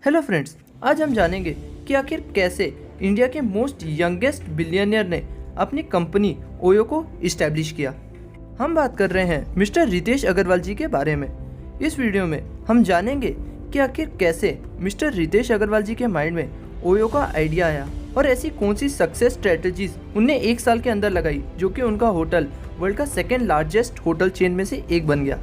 Hello friends, आज हम जानेंगे कि आखिर कैसे इंडिया के मोस्ट यंगेस्ट बिलियनियर ने अपनी कंपनी ओयो को इस्टेब्लिश किया। हम बात कर रहे हैं मिस्टर रितेश अग्रवाल जी के बारे में। इस वीडियो में हम जानेंगे कि आखिर कैसे मिस्टर रितेश अग्रवाल जी के माइंड में ओयो का आइडिया आया और ऐसी कौन सी सक्सेस स्ट्रेटजीज उनने एक साल के अंदर लगाई जो कि उनका होटल वर्ल्ड का सेकेंड लार्जेस्ट होटल चेन में से एक बन गया।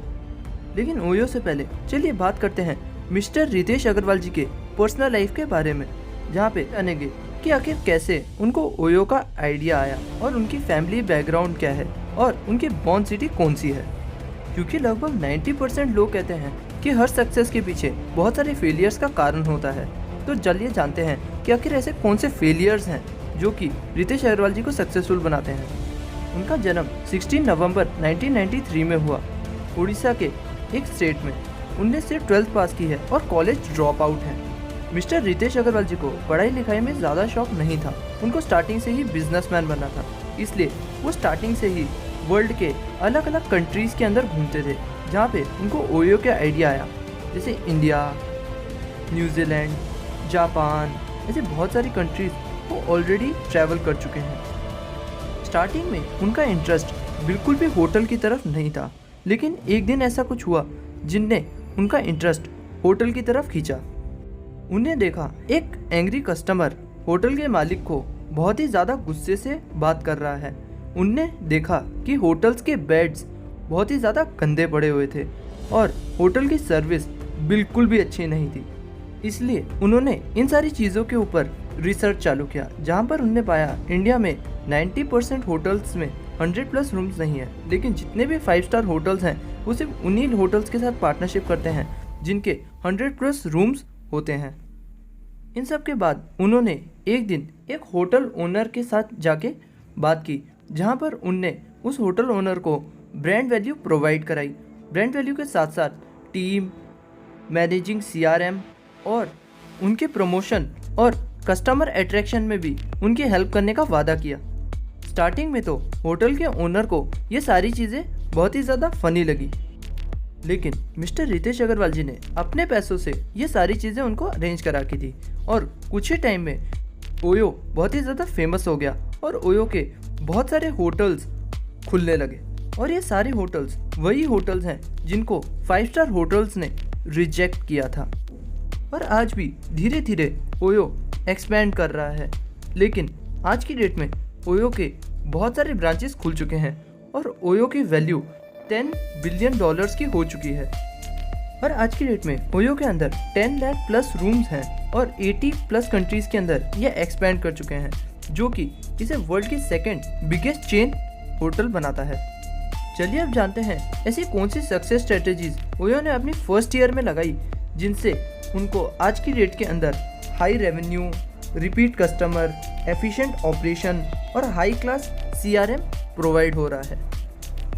लेकिन ओयो से पहले चलिए बात करते हैं मिस्टर रितेश अग्रवाल जी के पर्सनल लाइफ के बारे में, जहाँ पे जानेंगे कि आखिर कैसे उनको ओयो का आइडिया आया और उनकी फैमिली बैकग्राउंड क्या है और उनकी बॉर्न सिटी कौन सी है। क्योंकि लगभग 90% लोग कहते हैं कि हर सक्सेस के पीछे बहुत सारे फेलियर्स का कारण होता है। तो चलिए जानते हैं कि आखिर ऐसे कौन से फेलियर्स हैं जो कि रितेश अग्रवाल जी को सक्सेसफुल बनाते हैं। उनका जन्म 16 नवंबर 1993 में हुआ उड़ीसा के एक स्टेट में। उनने सिर्फ 12th पास की है और कॉलेज ड्रॉप आउट है। मिस्टर रितेश अग्रवाल जी को पढ़ाई लिखाई में ज़्यादा शौक नहीं था। उनको स्टार्टिंग से ही बिजनेसमैन बनना था, इसलिए वो स्टार्टिंग से ही वर्ल्ड के अलग अलग कंट्रीज़ के अंदर घूमते थे जहाँ पे उनको ओयो का आइडिया आया। जैसे इंडिया, न्यूजीलैंड, जापान, ऐसे बहुत सारी कंट्रीज़ वो ऑलरेडी ट्रैवल कर चुके हैं। स्टार्टिंग में उनका इंटरेस्ट बिल्कुल भी होटल की तरफ नहीं था, लेकिन एक दिन ऐसा कुछ हुआ जिनने उनका इंटरेस्ट होटल की तरफ खींचा। उन्हें देखा एक एंग्री कस्टमर होटल के मालिक को बहुत ही ज़्यादा गुस्से से बात कर रहा है। उनने देखा कि होटल्स के बेड्स बहुत ही ज़्यादा गंदे पड़े हुए थे और होटल की सर्विस बिल्कुल भी अच्छी नहीं थी। इसलिए उन्होंने इन सारी चीज़ों के ऊपर रिसर्च चालू किया, जहाँ पर उन्होंने पाया इंडिया में 90% होटल्स में 100+ रूम्स नहीं है, लेकिन जितने भी 5 स्टार होटल्स हैं वो सिर्फ उन्हीं होटल्स के साथ पार्टनरशिप करते हैं जिनके 100+ रूम्स होते हैं। इन सब के बाद उन्होंने एक दिन एक होटल ओनर के साथ जाके बात की, जहाँ पर उनने उस होटल ओनर को ब्रांड वैल्यू प्रोवाइड कराई। ब्रांड वैल्यू के साथ साथ टीम, मैनेजिंग CRM और उनके प्रमोशन और कस्टमर अट्रैक्शन में भी उनकी हेल्प करने का वादा किया। स्टार्टिंग में तो होटल के ओनर को ये सारी चीज़ें बहुत ही ज़्यादा फनी लगी, लेकिन मिस्टर रितेश अग्रवाल जी ने अपने पैसों से ये सारी चीज़ें उनको अरेंज करा की थी और कुछ ही टाइम में ओयो बहुत ही ज़्यादा फेमस हो गया और ओयो के बहुत सारे होटल्स खुलने लगे। और ये सारे होटल्स वही होटल्स हैं जिनको 5 स्टार होटल्स ने रिजेक्ट किया था। और आज भी धीरे धीरे ओयो एक्सपैंड कर रहा है, लेकिन आज की डेट में ओयो के बहुत सारे ब्रांचेस खुल चुके हैं और ओयो की वैल्यू $10 बिलियन की हो चुकी है। और आज की डेट में ओयो के अंदर 10 लाख+ रूम्स हैं और 80+ कंट्रीज़ के अंदर ये एक्सपैंड कर चुके हैं, जो कि इसे वर्ल्ड की सेकेंड बिगेस्ट चेन होटल बनाता है। चलिए अब जानते हैं ऐसी कौन सी सक्सेस स्ट्रेटेजीज ओयो ने अपनी फर्स्ट ईयर में लगाई जिनसे उनको आज की डेट के अंदर high revenue, repeat customer, efficient operation और हाई क्लास CRM प्रोवाइड हो रहा है।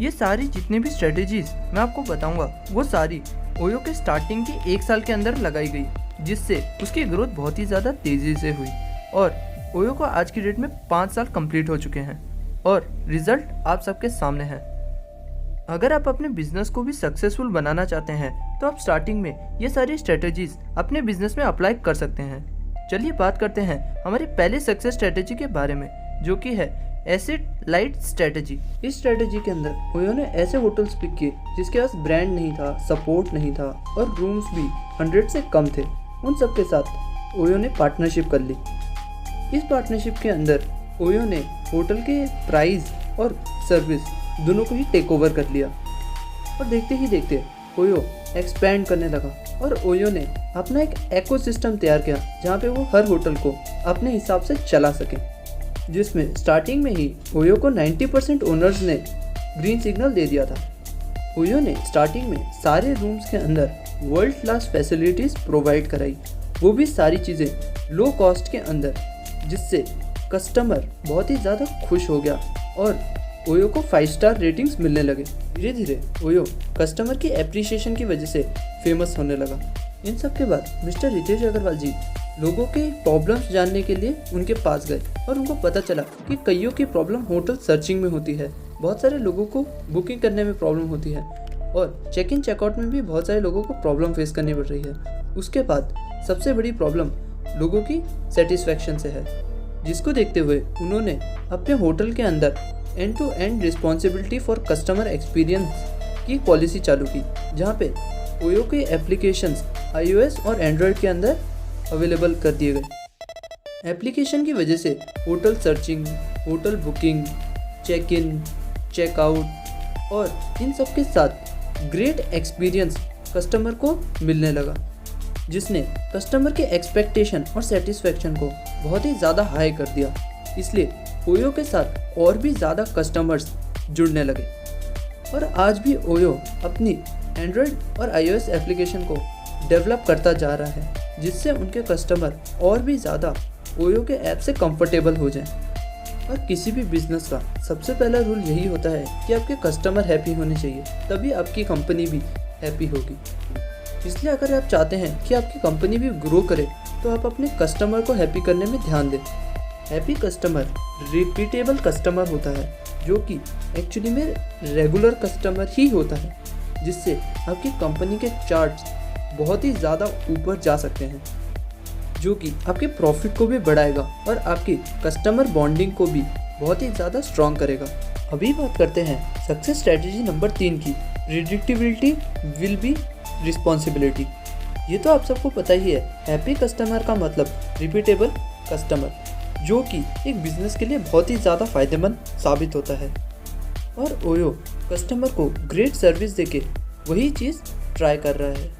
ये सारी जितनी भी स्ट्रेटेजीज मैं आपको बताऊंगा वो सारी ओयो के स्टार्टिंग के 1 साल के अंदर लगाई गई, जिससे उसकी ग्रोथ बहुत ही ज़्यादा तेज़ी से हुई और ओयो को आज की डेट में 5 साल कंप्लीट हो चुके हैं और रिजल्ट आप सबके सामने है। अगर आप अपने बिजनेस को भी सक्सेसफुल बनाना चाहते हैं तो आप स्टार्टिंग में ये सारी स्ट्रेटेजीज अपने बिजनेस में अप्लाई कर सकते हैं। चलिए बात करते हैं हमारी पहले सक्सेस स्ट्रेटेजी के बारे में, जो कि है एसेट लाइट स्ट्रेटेजी। इस स्ट्रेटेजी के अंदर ओयो ने ऐसे होटल्स पिक किए जिसके पास ब्रांड नहीं था, सपोर्ट नहीं था और रूम्स भी 100 से कम थे। उन सब के साथ ओयो ने पार्टनरशिप कर ली। इस पार्टनरशिप के अंदर ओयो ने होटल के प्राइस और सर्विस दोनों को ही टेक ओवर कर लिया और देखते ही देखते ओयो एक्सपैंड करने लगा और ओयो ने अपना एक इकोसिस्टम तैयार किया जहाँ पे वो हर होटल को अपने हिसाब से चला सके, जिसमें स्टार्टिंग में ही ओयो को 90% ओनर्स ने ग्रीन सिग्नल दे दिया था। ओयो ने स्टार्टिंग में सारे रूम्स के अंदर वर्ल्ड क्लास फैसिलिटीज़ प्रोवाइड कराई, वो भी सारी चीज़ें लो कॉस्ट के अंदर, जिससे कस्टमर बहुत ही ज़्यादा खुश हो गया और ओयो को 5 स्टार रेटिंग्स मिलने लगे। धीरे धीरे ओयो कस्टमर की एप्रिसिएशन की वजह से फेमस होने लगा। इन सब के बाद मिस्टर रितेश अग्रवाल जी लोगों के प्रॉब्लम्स जानने के लिए उनके पास गए और उनको पता चला कि कईयों की प्रॉब्लम होटल सर्चिंग में होती है, बहुत सारे लोगों को बुकिंग करने में प्रॉब्लम होती है और चेक इन चेकआउट में भी बहुत सारे लोगों को प्रॉब्लम फेस करनी पड़ रही है। उसके बाद सबसे बड़ी प्रॉब्लम लोगों की सेटिस्फैक्शन से है, जिसको देखते हुए उन्होंने अपने होटल के अंदर end to end responsibility for customer experience की पॉलिसी चालू की, जहाँ पे ओयो के एप्लीकेशंस iOS और एंड्रॉयड के अंदर अवेलेबल कर दिए गए। एप्लीकेशन की वजह से hotel searching, hotel booking, check in, checkout और इन सब के साथ ग्रेट एक्सपीरियंस कस्टमर को मिलने लगा, जिसने कस्टमर के एक्सपेक्टेशन और सेटिस्फैक्शन को बहुत ही ज़्यादा हाई कर दिया। इसलिए ओयो के साथ और भी ज़्यादा कस्टमर्स जुड़ने लगे और आज भी ओयो अपनी एंड्रॉयड और iOS एप्लीकेशन को डेवलप करता जा रहा है, जिससे उनके कस्टमर और भी ज़्यादा ओयो के ऐप से कंफर्टेबल हो जाएं। और किसी भी बिजनेस का सबसे पहला रूल यही होता है कि आपके कस्टमर हैप्पी होने चाहिए, तभी आपकी कंपनी भी हैप्पी होगी। इसलिए अगर आप चाहते हैं कि आपकी कंपनी भी ग्रो करे तो आप अपने कस्टमर को हैप्पी करने में ध्यान दें। हैप्पी कस्टमर रिपीटेबल कस्टमर होता है, जो कि एक्चुअली में रेगुलर कस्टमर ही होता है, जिससे आपकी कंपनी के चार्ट्स बहुत ही ज़्यादा ऊपर जा सकते हैं, जो कि आपके प्रॉफिट को भी बढ़ाएगा और आपकी कस्टमर बॉन्डिंग को भी बहुत ही ज़्यादा स्ट्रॉन्ग करेगा। अभी बात करते हैं सक्सेस स्ट्रेटजी नंबर 3 की, प्रिडिक्टिबिलिटी विल बी रिस्पॉन्सिबिलिटी। ये तो आप सबको पता ही है, हैप्पी कस्टमर का मतलब रिपीटेबल कस्टमर, जो कि एक बिजनेस के लिए बहुत ही ज़्यादा फायदेमंद साबित होता है। और ओयो कस्टमर को ग्रेट सर्विस देके वही चीज़ ट्राई कर रहा है,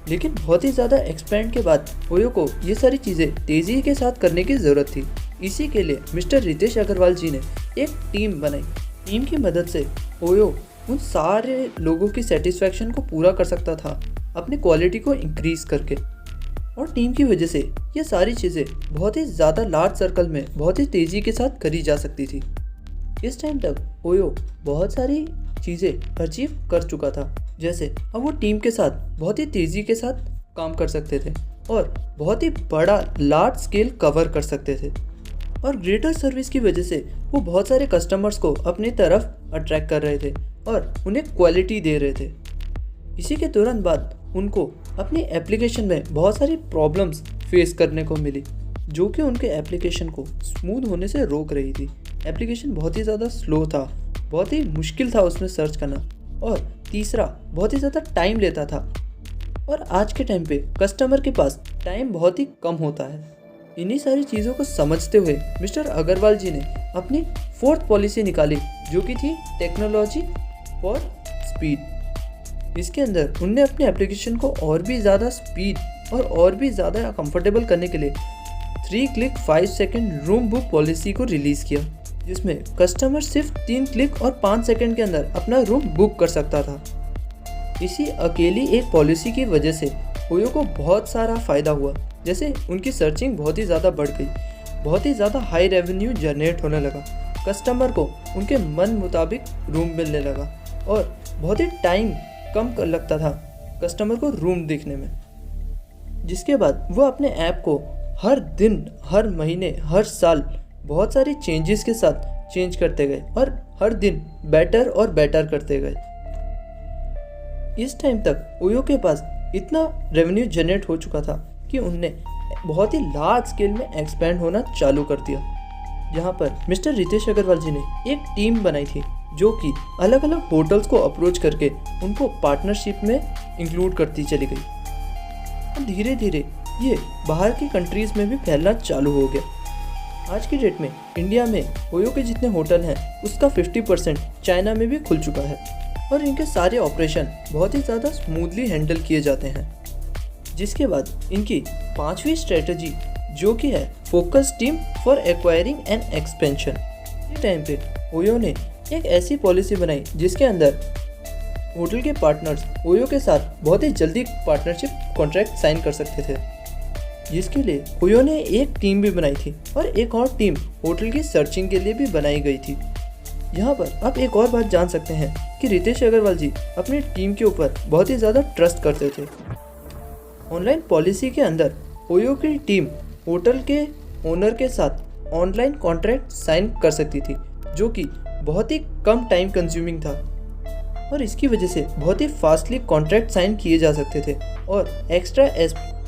लेकिन बहुत ही ज़्यादा एक्सपेंड के बाद ओयो को ये सारी चीज़ें तेज़ी के साथ करने की ज़रूरत थी। इसी के लिए मिस्टर रितेश अग्रवाल जी ने एक टीम बनाई। टीम की मदद से ओयो उन सारे लोगों की सेटिस्फैक्शन को पूरा कर सकता था, अपनी क्वालिटी को इंक्रीज़ करके। और टीम की वजह से ये सारी चीज़ें बहुत ही ज़्यादा लार्ज सर्कल में बहुत ही तेज़ी के साथ करी जा सकती थी। इस टाइम तक ओयो बहुत सारी चीज़ें अचीव कर चुका था, जैसे अब वो टीम के साथ बहुत ही तेज़ी के साथ काम कर सकते थे और बहुत ही बड़ा लार्ज स्केल कवर कर सकते थे। और ग्रेटर सर्विस की वजह से वो बहुत सारे कस्टमर्स को अपनी तरफ अट्रैक्ट कर रहे थे और उन्हें क्वालिटी दे रहे थे। इसी के तुरंत बाद उनको अपनी एप्लीकेशन में बहुत सारी प्रॉब्लम्स फेस करने को मिली, जो कि उनके एप्लीकेशन को स्मूथ होने से रोक रही थी। एप्लीकेशन बहुत ही ज़्यादा स्लो था, बहुत ही मुश्किल था उसमें सर्च करना, और तीसरा बहुत ही ज़्यादा टाइम लेता था। और आज के टाइम पे कस्टमर के पास टाइम बहुत ही कम होता है। इन्हीं सारी चीज़ों को समझते हुए मिस्टर अग्रवाल जी ने अपनी 4th पॉलिसी निकाली, जो कि थी टेक्नोलॉजी फॉर स्पीड। इसके अंदर उनने अपने एप्लीकेशन को और भी ज़्यादा स्पीड और भी ज़्यादा कंफर्टेबल करने के लिए 3 click 5 second room book policy को रिलीज़ किया, जिसमें कस्टमर सिर्फ 3 क्लिक और 5 सेकंड के अंदर अपना रूम बुक कर सकता था। इसी अकेली एक पॉलिसी की वजह से ओयो को बहुत सारा फ़ायदा हुआ, जैसे उनकी सर्चिंग बहुत ही ज़्यादा बढ़ गई, बहुत ही ज़्यादा हाई रेवेन्यू जनरेट होने लगा, कस्टमर को उनके मन मुताबिक रूम मिलने लगा और बहुत ही टाइम कम लगता था कस्टमर को रूम देखने में। जिसके बाद वो अपने ऐप को हर दिन, हर महीने, हर साल बहुत सारी चेंजेस के साथ चेंज करते गए और हर दिन बेटर और बेटर करते गए। इस टाइम तक ओयो के पास इतना रेवेन्यू जनरेट हो चुका था कि उनने बहुत ही लार्ज स्केल में एक्सपेंड होना चालू कर दिया, जहाँ पर मिस्टर रितेश अग्रवाल जी ने एक टीम बनाई थी, जो कि अलग अलग होटल्स को अप्रोच करके उनको पार्टनरशिप में इंक्लूड करती चली गई। और धीरे धीरे ये बाहर की कंट्रीज़ में भी फैलना चालू हो गया। आज की डेट में इंडिया में ओयो के जितने होटल हैं उसका 50% चाइना में भी खुल चुका है और इनके सारे ऑपरेशन बहुत ही ज़्यादा स्मूथली हैंडल किए जाते हैं। जिसके बाद इनकी 5वीं स्ट्रेटजी, जो कि है focus team for acquiring and expansion. ये टाइम पे ओयो ने एक ऐसी पॉलिसी बनाई जिसके अंदर होटल के पार्टनर्स ओयो के साथ बहुत ही जल्दी पार्टनरशिप कॉन्ट्रैक्ट साइन कर सकते थे, जिसके लिए ओयो ने एक टीम भी बनाई थी और एक और टीम होटल की सर्चिंग के लिए भी बनाई गई थी। यहाँ पर आप एक और बात जान सकते हैं कि रितेश अग्रवाल जी अपनी टीम के ऊपर बहुत ही ज़्यादा ट्रस्ट करते थे। ऑनलाइन पॉलिसी के अंदर ओयो की टीम होटल के ओनर के साथ ऑनलाइन कॉन्ट्रैक्ट साइन कर सकती थी, जो कि बहुत ही कम टाइम कंज्यूमिंग था। और इसकी वजह से बहुत ही फास्टली कॉन्ट्रैक्ट साइन किए जा सकते थे और एक्स्ट्रा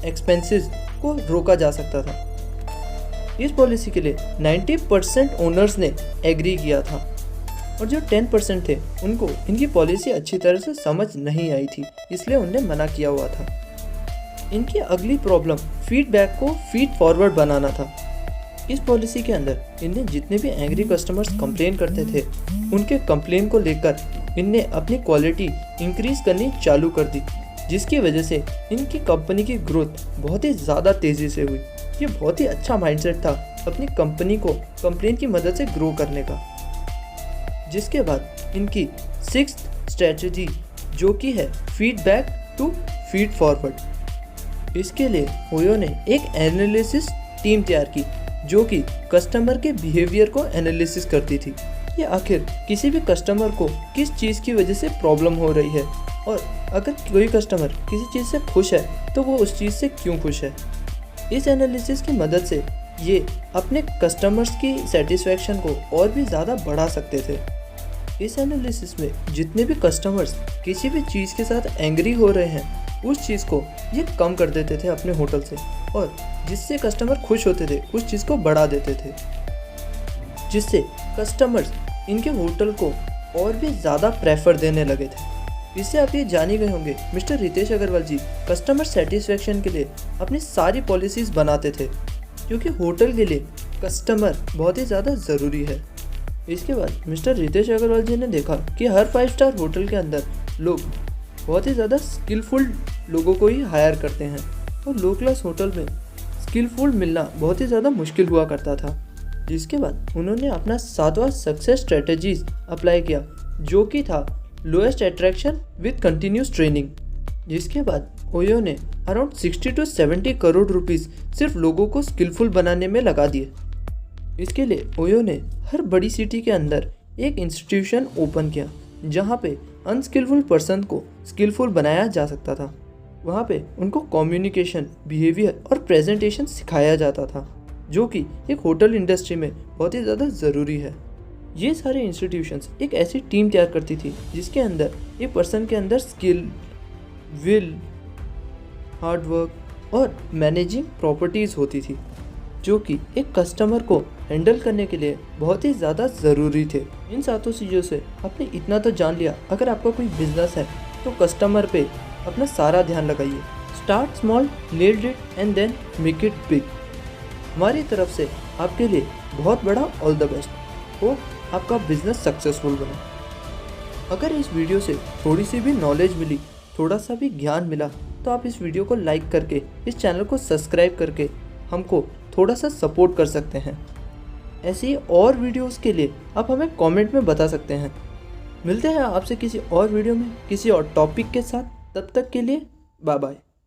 एक्सपेंसेस को रोका जा सकता था। इस पॉलिसी के लिए 90% ओनर्स ने एग्री किया था और जो 10% थे उनको इनकी पॉलिसी अच्छी तरह से समझ नहीं आई थी, इसलिए उनने मना किया हुआ था। इनकी अगली प्रॉब्लम फीडबैक को फीड फॉरवर्ड बनाना था। इस पॉलिसी के अंदर इनने जितने भी एंग्री कस्टमर्स कंप्लेन करते थे उनके कंप्लेन को लेकर इनने अपनी क्वालिटी इंक्रीज करनी चालू कर दी, जिसकी वजह से इनकी कंपनी की ग्रोथ बहुत ही ज़्यादा तेज़ी से हुई। ये बहुत ही अच्छा माइंडसेट था अपनी कंपनी को कंप्लेन की मदद से ग्रो करने का। जिसके बाद इनकी 6th स्ट्रेटजी जो कि है फीडबैक टू फीड फॉरवर्ड। इसके लिए ओयो ने एक एनालिसिस टीम तैयार की जो कि कस्टमर के बिहेवियर को एनालिसिस करती थी। ये आखिर किसी भी कस्टमर को किस चीज़ की वजह से प्रॉब्लम हो रही है और अगर कोई कस्टमर किसी चीज़ से खुश है तो वो उस चीज़ से क्यों खुश है। इस एनालिसिस की मदद से ये अपने कस्टमर्स की सेटिस्फैक्शन को और भी ज़्यादा बढ़ा सकते थे। इस एनालिसिस में जितने भी कस्टमर्स किसी भी चीज़ के साथ एंग्री हो रहे हैं उस चीज़ को ये कम कर देते थे अपने होटल से, और जिससे कस्टमर खुश होते थे उस चीज़ को बढ़ा देते थे, जिससे कस्टमर्स इनके होटल को और भी ज़्यादा प्रेफर देने लगे थे। इससे आप ये जान ही गए होंगे मिस्टर रितेश अग्रवाल जी कस्टमर सेटिस्फेक्शन के लिए अपनी सारी पॉलिसीज़ बनाते थे, क्योंकि होटल के लिए कस्टमर बहुत ही ज़्यादा ज़रूरी है। इसके बाद मिस्टर रितेश अग्रवाल जी ने देखा कि हर 5 स्टार होटल के अंदर लोग बहुत ही ज़्यादा स्किलफुल लोगों को ही हायर करते हैं और लो क्लास होटल में स्किलफुल मिलना बहुत ही ज़्यादा मुश्किल हुआ करता था। जिसके बाद उन्होंने अपना 7वां सक्सेस स्ट्रेटजीज अप्लाई किया जो कि था lowest attraction with continuous training. जिसके बाद ओयो ने अराउंड 60 to 70 करोड़ रुपीस सिर्फ लोगों को स्किलफुल बनाने में लगा दिए। इसके लिए ओयो ने हर बड़ी सिटी के अंदर एक इंस्टीट्यूशन ओपन किया जहाँ पे अनस्किलफुल पर्सन को स्किलफुल बनाया जा सकता था। वहाँ पे उनको कम्युनिकेशन, बिहेवियर और प्रेजेंटेशन सिखाया जाता था, जो कि एक होटल इंडस्ट्री में बहुत ही ज़्यादा ज़रूरी है। ये सारे इंस्टीट्यूशंस एक ऐसी टीम तैयार करती थी जिसके अंदर एक पर्सन के अंदर स्किल, विल, हार्डवर्क और मैनेजिंग प्रॉपर्टीज़ होती थी, जो कि एक कस्टमर को हैंडल करने के लिए बहुत ही ज़्यादा ज़रूरी थे। इन सातों चीज़ों से आपने इतना तो जान लिया, अगर आपका कोई बिजनेस है तो कस्टमर पे अपना सारा ध्यान लगाइए। Start small, need it and then make it big. हमारी तरफ से आपके लिए बहुत बड़ा ऑल द बेस्ट हो, आपका बिजनेस सक्सेसफुल बने। अगर इस वीडियो से थोड़ी सी भी नॉलेज मिली, थोड़ा सा भी ज्ञान मिला, तो आप इस वीडियो को लाइक करके, इस चैनल को सब्सक्राइब करके हमको थोड़ा सा सपोर्ट कर सकते हैं। ऐसी और वीडियोस के लिए आप हमें कमेंट में बता सकते हैं। मिलते हैं आपसे किसी और वीडियो में किसी और टॉपिक के साथ। तब तक के लिए बाय बाय।